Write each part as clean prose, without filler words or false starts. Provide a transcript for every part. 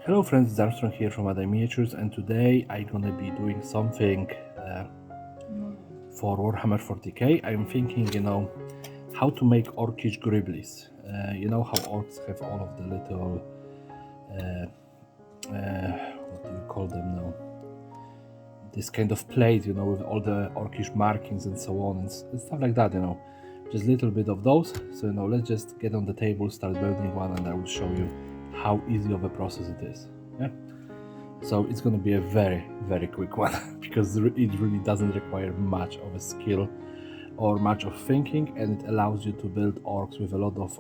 Hello friends, it's Armstrong here from Other Miniatures, and today I'm gonna be doing something for Warhammer 40k. I'm thinking, how to make orcish gribblies. You know how orcs have all of the little, what do you call them now? This kind of plate, with all the orcish markings and so on and stuff like that, Just a little bit of those. So, let's just get on the table, start building one, and I will show you how easy of a process it is. Yeah. So it's going to be a very, very quick one because it really doesn't require much of a skill or much of thinking, and it allows you to build orcs with a lot of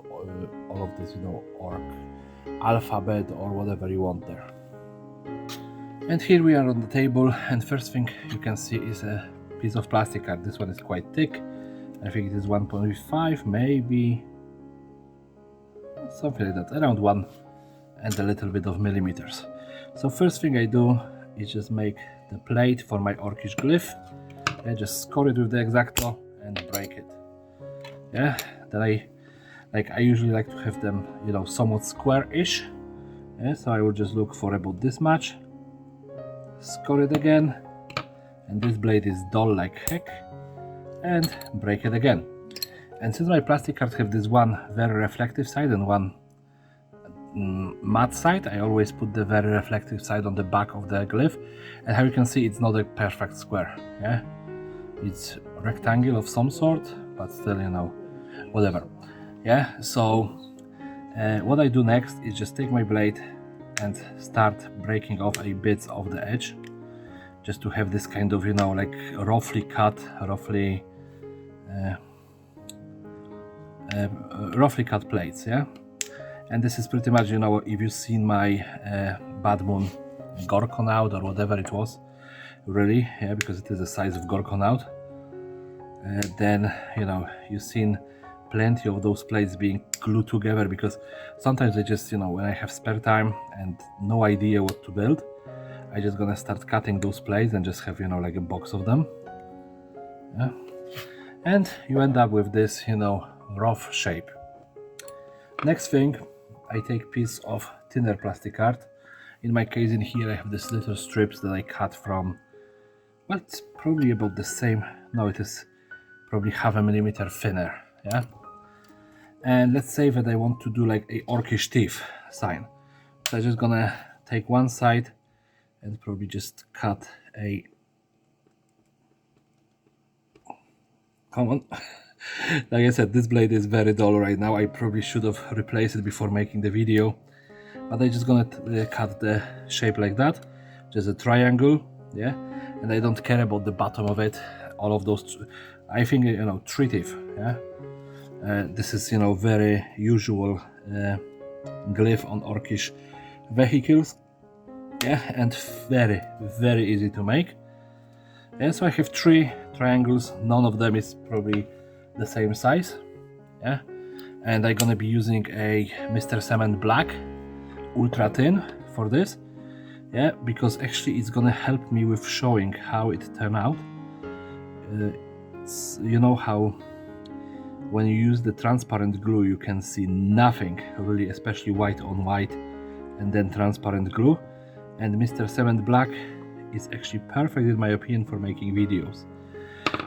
all of this, orc alphabet or whatever you want there. And here we are on the table, and first thing you can see is a piece of plastic card. This one is quite thick. I think it is 1.5, maybe something like that, around 1 and a little bit of millimeters. So first thing I do is just make the plate for my orcish glyph. I just score it with the X-Acto and break it. Yeah, then I usually like to have them, somewhat square-ish. Yeah, so I will just look for about this much, score it again, and this blade is dull like heck, and break it again. And since my plastic cards have this one very reflective side and one matte side, I always put the very reflective side on the back of the glyph, and how you can see, it's not a perfect square. Yeah, it's a rectangle of some sort, but still, whatever. Yeah, so what I do next is just take my blade and start breaking off a bits of the edge, just to have this kind of, like roughly cut plates. Yeah. And this is pretty much, if you've seen my Bad Moon Gorkonaut or whatever it was, really, yeah, because it is the size of Gorkonaut, then, you've seen plenty of those plates being glued together, because sometimes I just, when I have spare time and no idea what to build, I just gonna start cutting those plates and just have, like a box of them. Yeah. And you end up with this, rough shape. Next thing, I take piece of thinner plastic card. In my case, in here I have these little strips that I cut from, well, it's probably about the same. No, it is probably 0.5 millimeter thinner. Yeah. And let's say that I want to do like a orcish thief sign. So I'm just gonna take one side and probably just cut a. Come on. Like I said, this blade is very dull right now. I probably should have replaced it before making the video, but I'm just gonna cut the shape like that, just a triangle. Yeah, and I don't care about the bottom of it. All of those, I think, tree teeth. Yeah, this is, very usual glyph on orcish vehicles. Yeah, and very, very easy to make. Yeah, so I have 3 triangles. None of them is probably the same size. Yeah, and I'm gonna be using a Mr. Cement Black ultra thin for this. Yeah, because actually it's gonna help me with showing how it turned out. You know how when you use the transparent glue you can see nothing really, especially white on white and then transparent glue, and Mr. Cement Black is actually perfect in my opinion for making videos.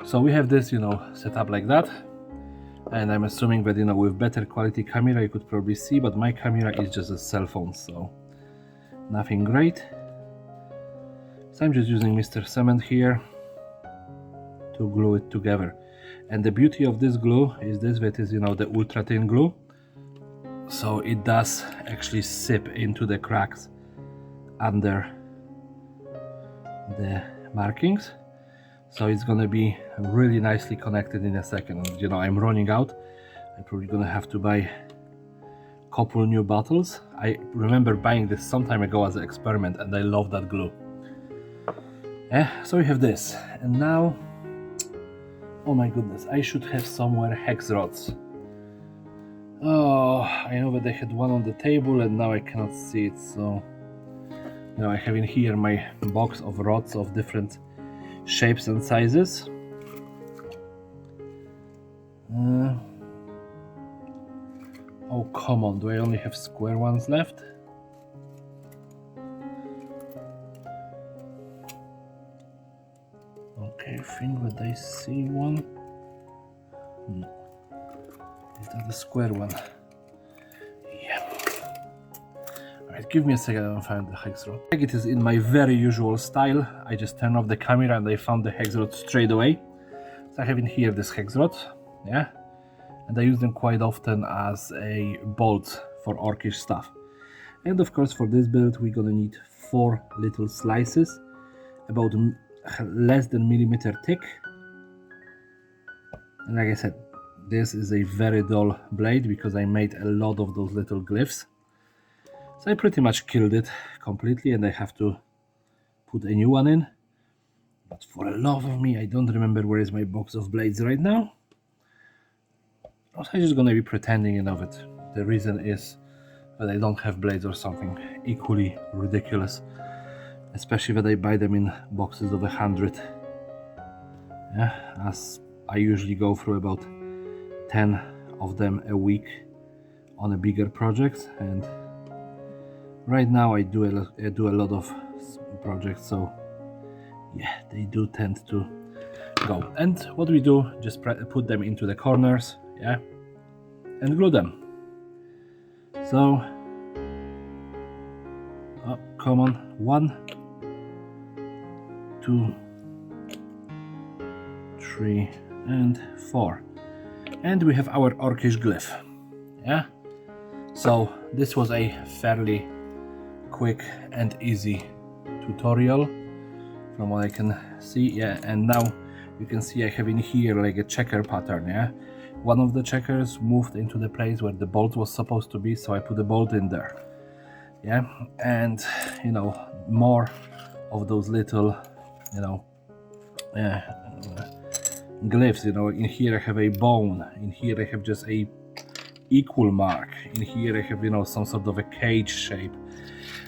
So we have this, set up like that, and I'm assuming that, with better quality camera you could probably see, but my camera is just a cell phone, so nothing great. So I'm just using Mr. Cement here to glue it together. And the beauty of this glue is this, that is, the ultra thin glue, so it does actually sip into the cracks under the markings, so it's gonna be really nicely connected in a second. And, I'm running out. I'm probably gonna have to buy a couple new bottles. I remember buying this some time ago as an experiment, and I love that glue. Yeah, so we have this, and now, oh my goodness, I should have somewhere hex rods. Oh, I know that I had one on the table and now I cannot see it, so I have in here my box of rods of different shapes and sizes. Oh, come on, do I only have square ones left? think that I see one. No. Is that the square one? Yeah. Alright, give me a second and find the hex rod. It is in my very usual style. I just turn off the camera and I found the hex rod straight away. So I have in here this hex rod, yeah, and I use them quite often as a bolt for orcish stuff. And of course, for this build, we're gonna need 4 little slices, about less than millimeter thick. And like I said, this is a very dull blade because I made a lot of those little glyphs. So I pretty much killed it completely and I have to put a new one in. But for the love of me, I don't remember where is my box of blades right now. I'm just gonna be pretending of it. The reason is that I don't have blades or something equally ridiculous. Especially that I buy them in boxes of 100. Yeah, as I usually go through about 10 of them a week on a bigger project, and right now I do a lot of projects, so yeah, they do tend to go. And what we do, just put them into the corners, yeah, and glue them. So, oh, come on, 1, 2, 3, and 4. And we have our orcish glyph, yeah. So this was a fairly quick and easy tutorial from what I can see, yeah. And now you can see I have in here like a checker pattern, yeah. One of the checkers moved into the place where the bolt was supposed to be, so I put the bolt in there, yeah. And you know, more of those little, you know, glyphs, you know. In here I have a bone, in here I have just a equal mark, in here I have, you know, some sort of a cage shape.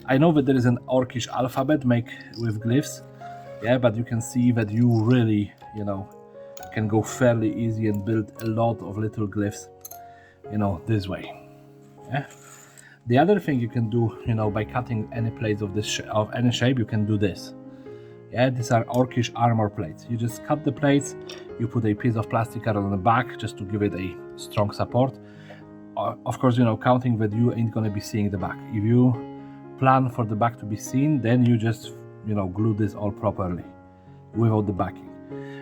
I know that there is an orcish alphabet made with glyphs, yeah, but you can see that you really, you know, can go fairly easy and build a lot of little glyphs, you know, this way, yeah. The other thing you can do, you know, by cutting any plates of this of any shape, you can do this. Yeah, these are orcish armor plates. You just cut the plates, you put a piece of plastic card on the back just to give it a strong support. Of course, you know, counting that you ain't gonna be seeing the back. If you plan for the back to be seen, then you just, you know, glue this all properly without the backing.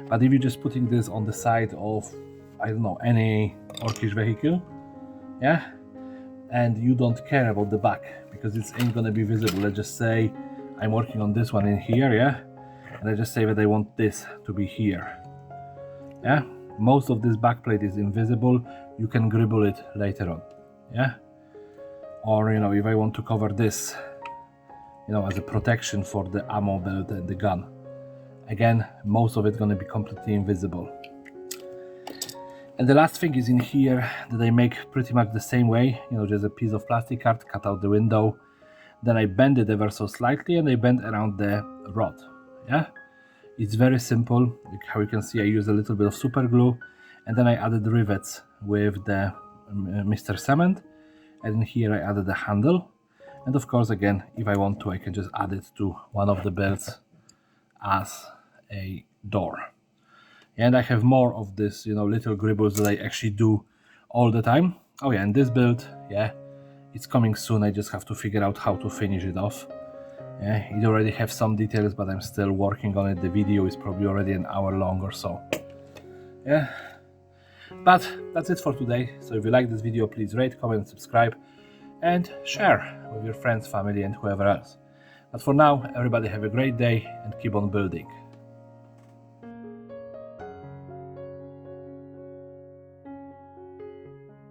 But if you're just putting this on the side of, I don't know, any orcish vehicle, yeah, and you don't care about the back because it ain't gonna be visible. Let's just say I'm working on this one in here, yeah, and I just say that I want this to be here, yeah. Most of this backplate is invisible. You can gribble it later on, yeah. Or, you know, if I want to cover this, you know, as a protection for the ammo belt and the gun, again, most of it's going to be completely invisible. And the last thing is in here that I make pretty much the same way, you know, just a piece of plastic card, cut out the window, then I bend it ever so slightly and I bend around the rod, yeah. It's very simple. Like how you can see, I use a little bit of super glue and then I added rivets with the Mr. Cement, and in here I added the handle. And of course, again, if I want to, I can just add it to one of the belts as a door. And I have more of this, you know, little gribbles that I actually do all the time. Oh yeah, and this build, yeah, it's coming soon. I just have to figure out how to finish it off. Yeah, it already have some details, but I'm still working on it. The video is probably already an hour long or so. Yeah, but that's it for today. So if you like this video, please rate, comment, subscribe, and share with your friends, family, and whoever else. But for now, everybody have a great day and keep on building.